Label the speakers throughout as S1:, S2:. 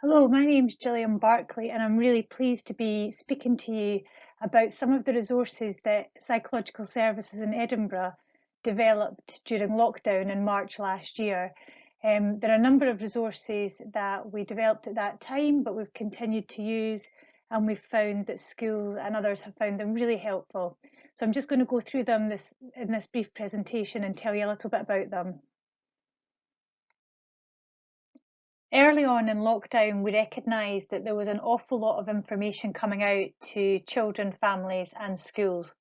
S1: Hello, my name's Gillian Barclay, and I'm really pleased to be speaking to you about some of the resources that Psychological Services in Edinburgh developed during lockdown in March last year. There are a number of resources that we developed at that time, but we've continued to use, and we've found that schools and others have found them really helpful. So I'm just going to go through them in this brief presentation and tell you a little bit about them. Early on in lockdown, we recognised that there was an awful lot of information coming out to children, families, and schools.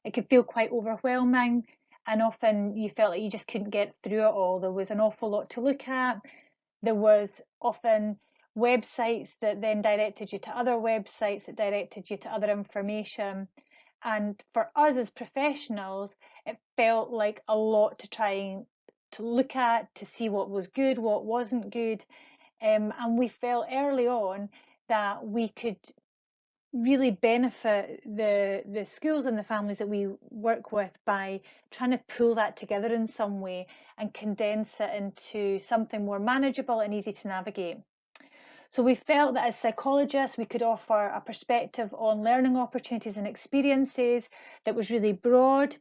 S1: It could feel quite overwhelming, and often you felt like you just couldn't get through it all. There was an awful lot to look at. There was often websites that then directed you to other websites that directed you to other information. And for us as professionals, it felt like a lot to try to look at, to see what was good, what wasn't good. And we felt early on that we could really benefit the schools and the families that we work with by trying to pull that together in some way and condense it into something more manageable and easy to navigate. So we felt that as psychologists, we could offer a perspective on learning opportunities and experiences that was really broad,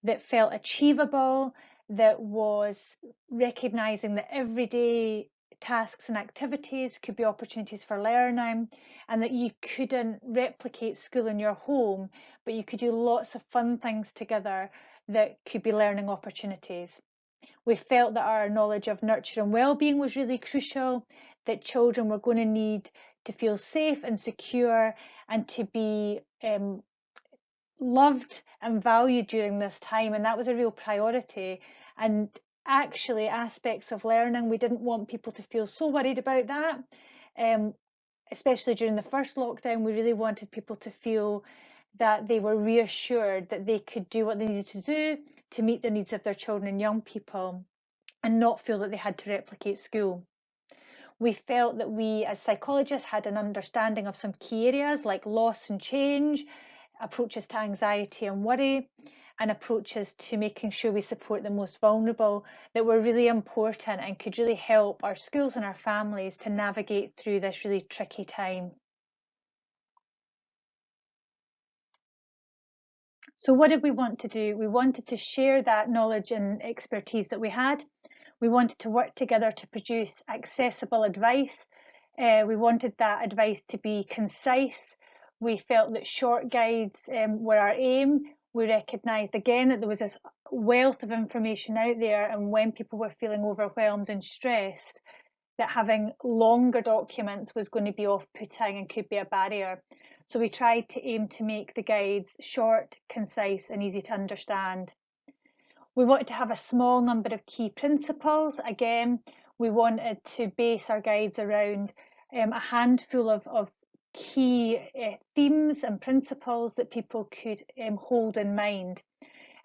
S1: that felt achievable, that was recognising that everyday tasks and activities could be opportunities for learning, and that you couldn't replicate school in your home, but you could do lots of fun things together that could be learning opportunities. We felt that our knowledge of nurture and well-being was really crucial, that children were going to need to feel safe and secure and to be loved and valued during this time, and that was a real priority. And actually, aspects of learning, we didn't want people to feel so worried about that. Especially during the first lockdown, we really wanted people to feel that they were reassured that they could do what they needed to do to meet the needs of their children and young people and not feel that they had to replicate school. We felt that we as psychologists had an understanding of some key areas like loss and change, approaches to anxiety and worry, and approaches to making sure we support the most vulnerable that were really important and could really help our schools and our families to navigate through this really tricky time. So what did we want to do? We wanted to share that knowledge and expertise that we had. We wanted to work together to produce accessible advice. We wanted that advice to be concise. We felt that short guides were our aim. We recognised again that there was this wealth of information out there, and when people were feeling overwhelmed and stressed, that having longer documents was going to be off-putting and could be a barrier. So we tried to aim to make the guides short, concise, and easy to understand. We wanted to have a small number of key principles. Again, we wanted to base our guides around a handful of key themes and principles that people could hold in mind.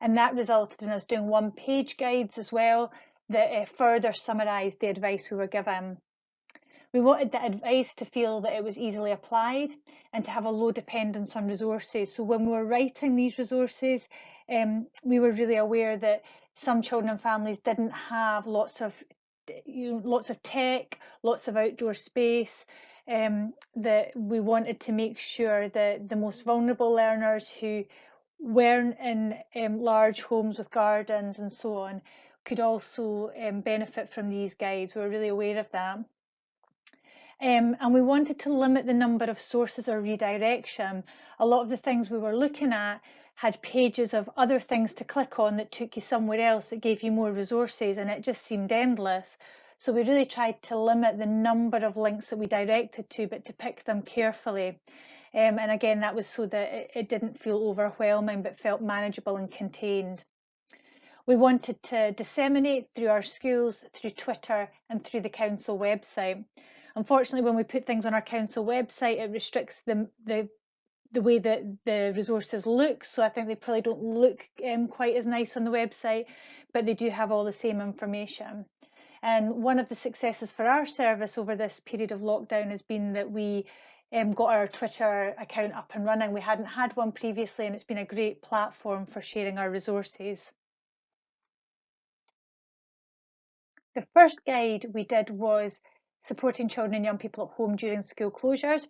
S1: And that resulted in us doing one-page guides as well that further summarised the advice we were given. We wanted the advice to feel that it was easily applied and to have a low dependence on resources. So when we were writing these resources, we were really aware that some children and families didn't have lots of tech, lots of outdoor space, that we wanted to make sure that the most vulnerable learners who weren't in large homes with gardens and so on could also benefit from these guides. We were really aware of that. And we wanted to limit the number of sources or redirection. A lot of the things we were looking at had pages of other things to click on that took you somewhere else that gave you more resources, and it just seemed endless. So we really tried to limit the number of links that we directed to, but to pick them carefully. And again, that was so that it didn't feel overwhelming, but felt manageable and contained. We wanted to disseminate through our schools, through Twitter, and through the council website. Unfortunately, when we put things on our council website, it restricts the way that the resources look. So I think they probably don't look quite as nice on the website, but they do have all the same information. And one of the successes for our service over this period of lockdown has been that we got our Twitter account up and running. We hadn't had one previously, and it's been a great platform for sharing our resources. The first guide we did was supporting children and young people at home during school closures.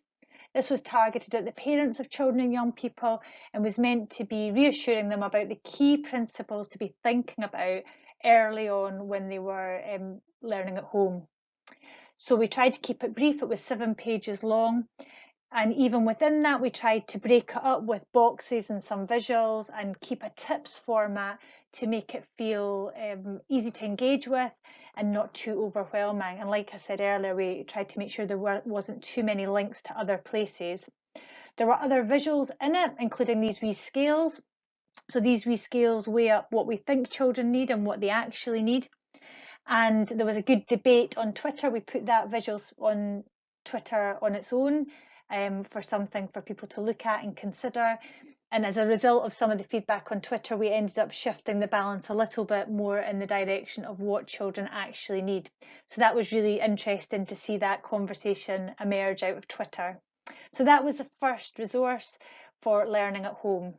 S1: This was targeted at the parents of children and young people and was meant to be reassuring them about the key principles to be thinking about early on when they were learning at home. So we tried to keep it brief. It was 7 pages long. And even within that, we tried to break it up with boxes and some visuals and keep a tips format to make it feel easy to engage with and not too overwhelming. And like I said earlier, we tried to make sure there wasn't too many links to other places. There were other visuals in it, including these wee scales. So these wee scales weigh up what we think children need and what they actually need. And there was a good debate on Twitter. We put that visuals on Twitter on its own. For something for people to look at and consider. And as a result of some of the feedback on Twitter, we ended up shifting the balance a little bit more in the direction of what children actually need. So that was really interesting to see that conversation emerge out of Twitter. So that was the first resource for learning at home.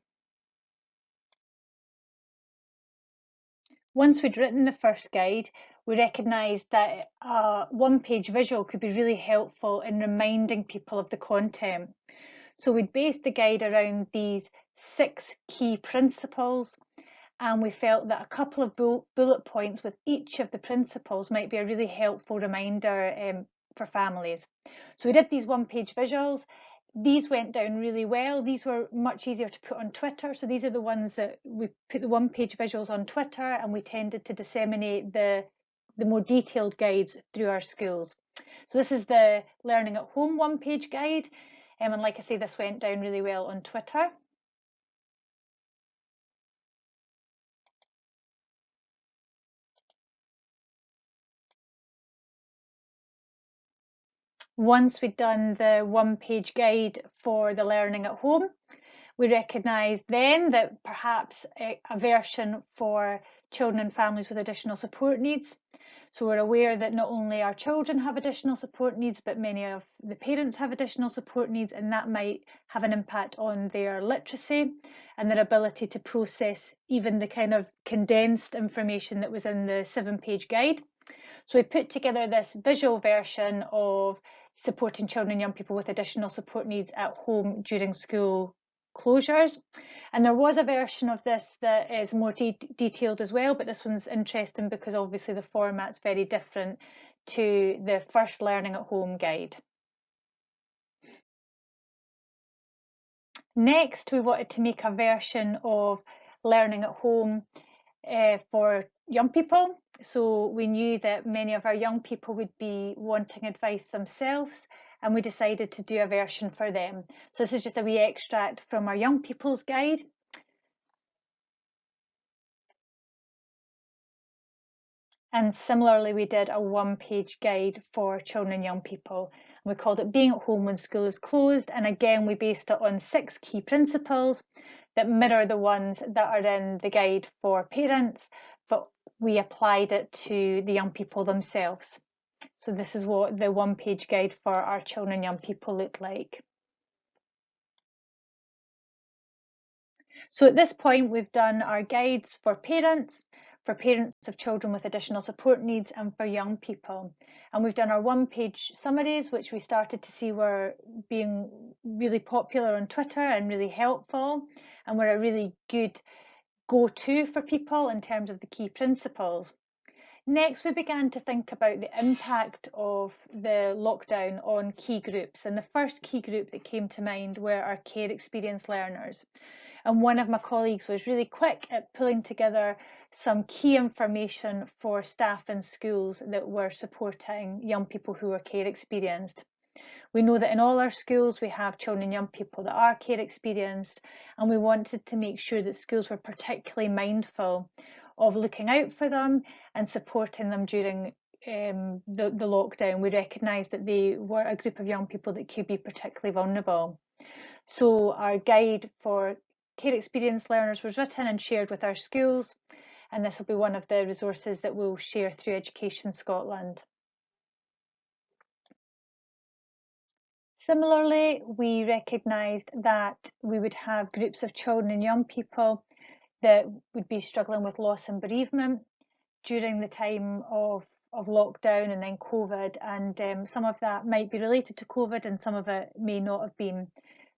S1: Once we'd written the first guide, we recognised that a one-page visual could be really helpful in reminding people of the content. So we'd based the guide around these 6 key principles, and we felt that a couple of bullet points with each of the principles might be a really helpful reminder for families. So we did these one-page visuals. These went down really well. These were much easier to put on Twitter. So these are the ones that we put the one-page visuals on Twitter, and we tended to disseminate the more detailed guides through our schools. So this is the Learning at Home one-page guide. And like I say, this went down really well on Twitter. Once we'd done the one-page guide for the Learning at Home, we recognised then that perhaps a version for children and families with additional support needs. So we're aware that not only our children have additional support needs, but many of the parents have additional support needs, and that might have an impact on their literacy and their ability to process even the kind of condensed information that was in the 7-page guide. So we put together this visual version of supporting children and young people with additional support needs at home during school closures. And there was a version of this that is more detailed as well, but this one's interesting because obviously the format's very different to the first Learning at Home guide. Next, we wanted to make a version of Learning at Home for young people. So we knew that many of our young people would be wanting advice themselves, and we decided to do a version for them. So this is just a wee extract from our young people's guide. And similarly, we did a one-page guide for children and young people. We called it Being at Home When School is Closed. And again, we based it on 6 key principles that mirror the ones that are in the guide for parents, but we applied it to the young people themselves. So this is what the one-page guide for our children and young people looked like. So at this point, we've done our guides for parents of children with additional support needs, and for young people. And we've done our one-page summaries, which we started to see were being really popular on Twitter and really helpful, and were a really good go-to for people in terms of the key principles. Next, we began to think about the impact of the lockdown on key groups. And the first key group that came to mind were our care experience learners. And one of my colleagues was really quick at pulling together some key information for staff in schools that were supporting young people who were care experienced. We know that in all our schools we have children and young people that are care experienced, and we wanted to make sure that schools were particularly mindful of looking out for them and supporting them during the lockdown. We recognised that they were a group of young people that could be particularly vulnerable. So our guide for care experience learners was written and shared with our schools, and this will be one of the resources that we'll share through Education Scotland. Similarly, we recognised that we would have groups of children and young people that would be struggling with loss and bereavement during the time of lockdown and then COVID, and some of that might be related to COVID and some of it may not have been.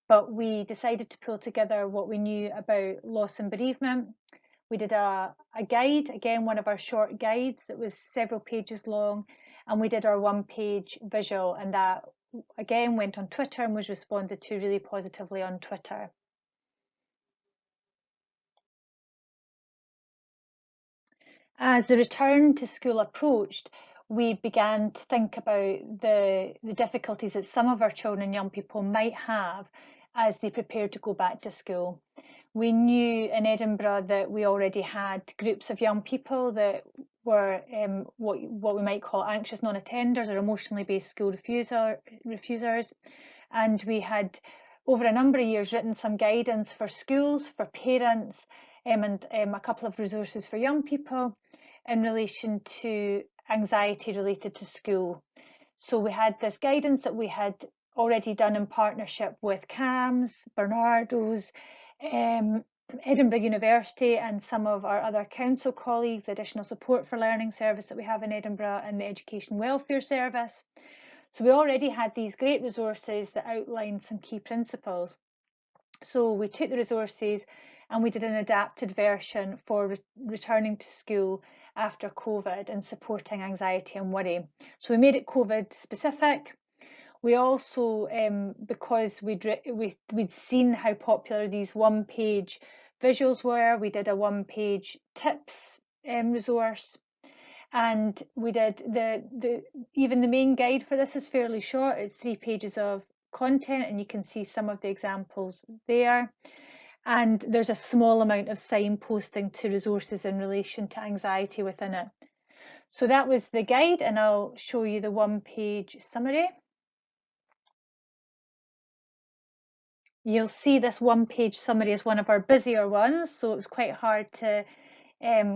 S1: But we decided to pull together what we knew about loss and bereavement. We did a guide, again, one of our short guides that was several pages long, and we did our one-page visual, and that again went on Twitter and was responded to really positively on Twitter. As the return to school approached, we began to think about the difficulties that some of our children and young people might have as they prepared to go back to school. We knew in Edinburgh that we already had groups of young people that were what we might call anxious non-attenders or emotionally based school refusers. And we had, over a number of years, written some guidance for schools, for parents, and a couple of resources for young people in relation to anxiety related to school. So we had this guidance that we had already done in partnership with CAMS, Barnardo's, Edinburgh University and some of our other council colleagues, additional support for learning service that we have in Edinburgh and the Education Welfare Service. So we already had these great resources that outlined some key principles. So we took the resources and we did an adapted version for returning to school after COVID and supporting anxiety and worry. So we made it COVID specific. We also, because we'd seen how popular these one-page visuals were, we did a one-page tips resource, and we did even the main guide for this is fairly short. It's 3 pages of content, and you can see some of the examples there. And there's a small amount of signposting to resources in relation to anxiety within it. So that was the guide, and I'll show you the one-page summary. You'll see this one-page summary is one of our busier ones, so it was quite hard to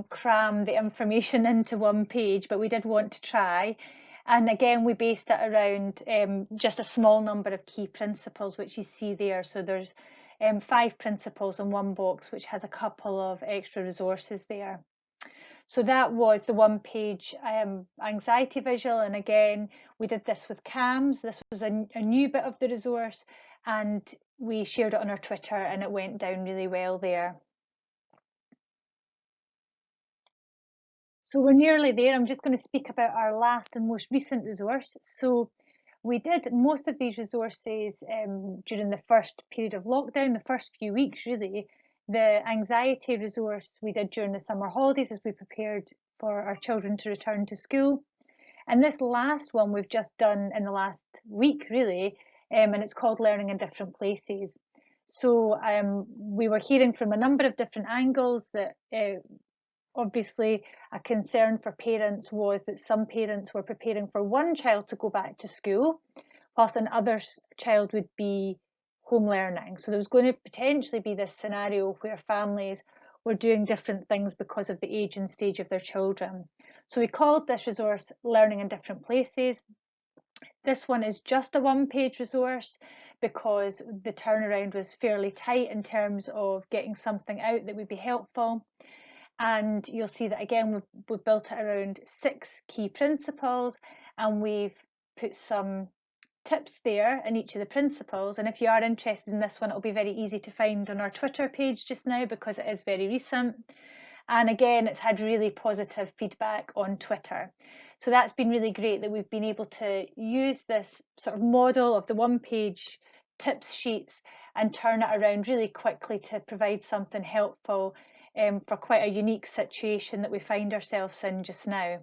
S1: cram the information into one page, but we did want to try. And again, we based it around just a small number of key principles, which you see there. So there's 5 principles in one box, which has a couple of extra resources there. So that was the one-page anxiety visual, and again, we did this with CAMS. This was a new bit of the resource, and we shared it on our Twitter, and it went down really well there. So we're nearly there. I'm just going to speak about our last and most recent resource. So we did most of these resources during the first period of lockdown, the first few weeks really. The anxiety resource we did during the summer holidays as we prepared for our children to return to school. And this last one we've just done in the last week really, and it's called Learning in Different Places. So we were hearing from a number of different angles that obviously a concern for parents was that some parents were preparing for one child to go back to school, whilst another child would be home learning. So there was going to potentially be this scenario where families were doing different things because of the age and stage of their children. So we called this resource Learning in Different Places. This one is just a one-page resource because the turnaround was fairly tight in terms of getting something out that would be helpful. And you'll see that again, we've built it around 6 key principles, and we've put some tips there in each of the principles. And if you are interested in this one, it'll be very easy to find on our Twitter page just now because it is very recent. And again, it's had really positive feedback on Twitter. So that's been really great that we've been able to use this sort of model of the one-page tips sheets and turn it around really quickly to provide something helpful for quite a unique situation that we find ourselves in just now.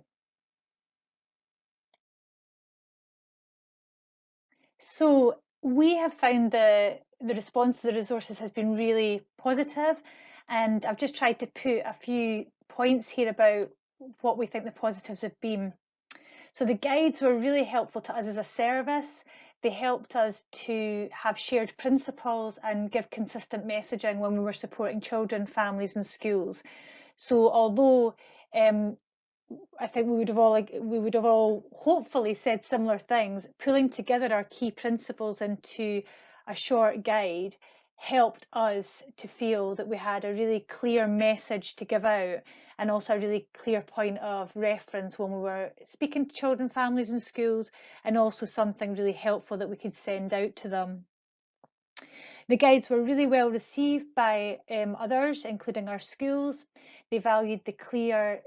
S1: So we have found the response to the resources has been really positive, and I've just tried to put a few points here about what we think the positives have been. So the guides were really helpful to us as a service. They helped us to have shared principles and give consistent messaging when we were supporting children, families and schools. So although I think we would have all hopefully said similar things, pulling together our key principles into a short guide helped us to feel that we had a really clear message to give out, and also a really clear point of reference when we were speaking to children, families and schools, and also something really helpful that we could send out to them. The guides were really well received by others, including our schools. They valued the clear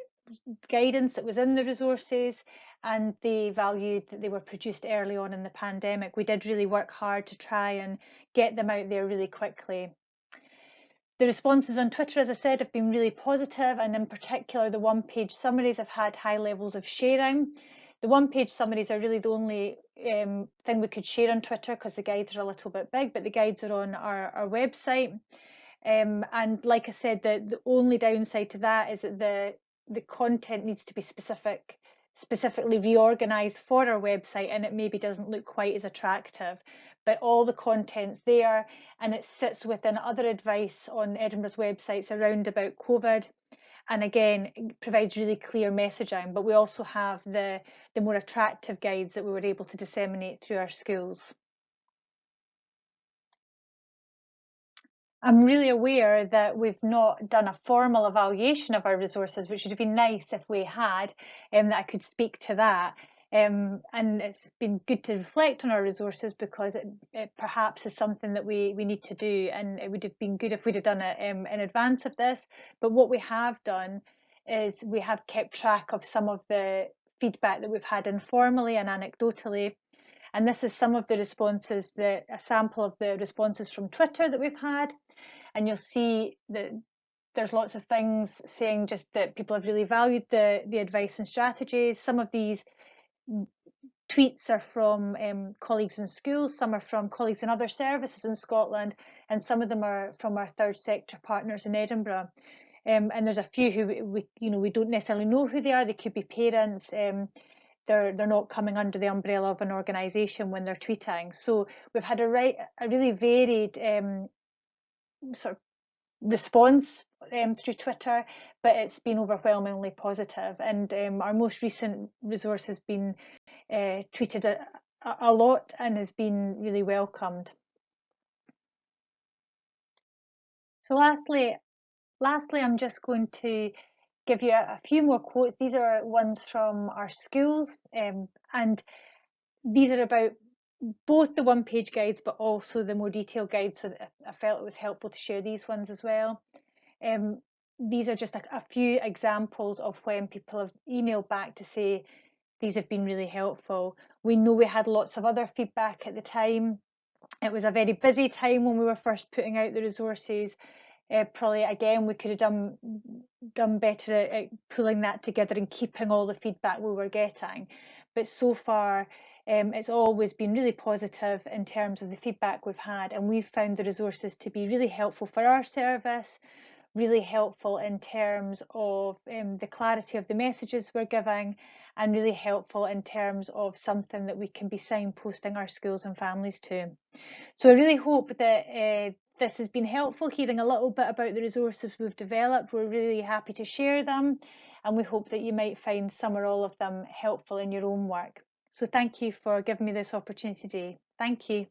S1: guidance that was in the resources, and they valued that they were produced early on in the pandemic. We did really work hard to try and get them out there really quickly. The responses on Twitter, as I said, have been really positive, and in particular the one-page summaries have had high levels of sharing. The one-page summaries are really the only thing we could share on Twitter because the guides are a little bit big, but the guides are on our website. And like I said, the only downside to that is that the content needs to be specifically reorganized for our website, and it maybe doesn't look quite as attractive. But all the content's there, and it sits within other advice on Edinburgh's websites around about COVID, and again it provides really clear messaging. But we also have the more attractive guides that we were able to disseminate through our schools. I'm really aware that we've not done a formal evaluation of our resources, which would have been nice if we had, that I could speak to that. And it's been good to reflect on our resources, because it perhaps is something that we need to do, and it would have been good if we'd have done it in advance of this. But what we have done is we have kept track of some of the feedback that we've had informally and anecdotally. And this is some of the responses, a sample of the responses from Twitter that we've had. And you'll see that there's lots of things saying just that people have really valued the advice and strategies. Some of these tweets are from colleagues in schools, some are from colleagues in other services in Scotland, and some of them are from our third sector partners in Edinburgh. And there's a few who we don't necessarily know who they are. They could be parents. They're not coming under the umbrella of an organisation when they're tweeting. So we've had a really varied sort of response through Twitter, but it's been overwhelmingly positive. And our most recent resource has been tweeted a lot and has been really welcomed. So lastly, I'm just going to give you a few more quotes. These are ones from our schools, and these are about both the one-page guides but also the more detailed guides, so that I felt it was helpful to share these ones as well. These are just a few examples of when people have emailed back to say these have been really helpful. We know we had lots of other feedback at the time. It was a very busy time when we were first putting out the resources. Probably again we could have done better at pulling that together and keeping all the feedback we were getting. But so far it's always been really positive in terms of the feedback we've had, and we've found the resources to be really helpful for our service, really helpful in terms of the clarity of the messages we're giving, and really helpful in terms of something that we can be signposting our schools and families to. So I really hope that this has been helpful, hearing a little bit about the resources we've developed. We're really happy to share them, and we hope that you might find some or all of them helpful in your own work. So thank you for giving me this opportunity today. Thank you.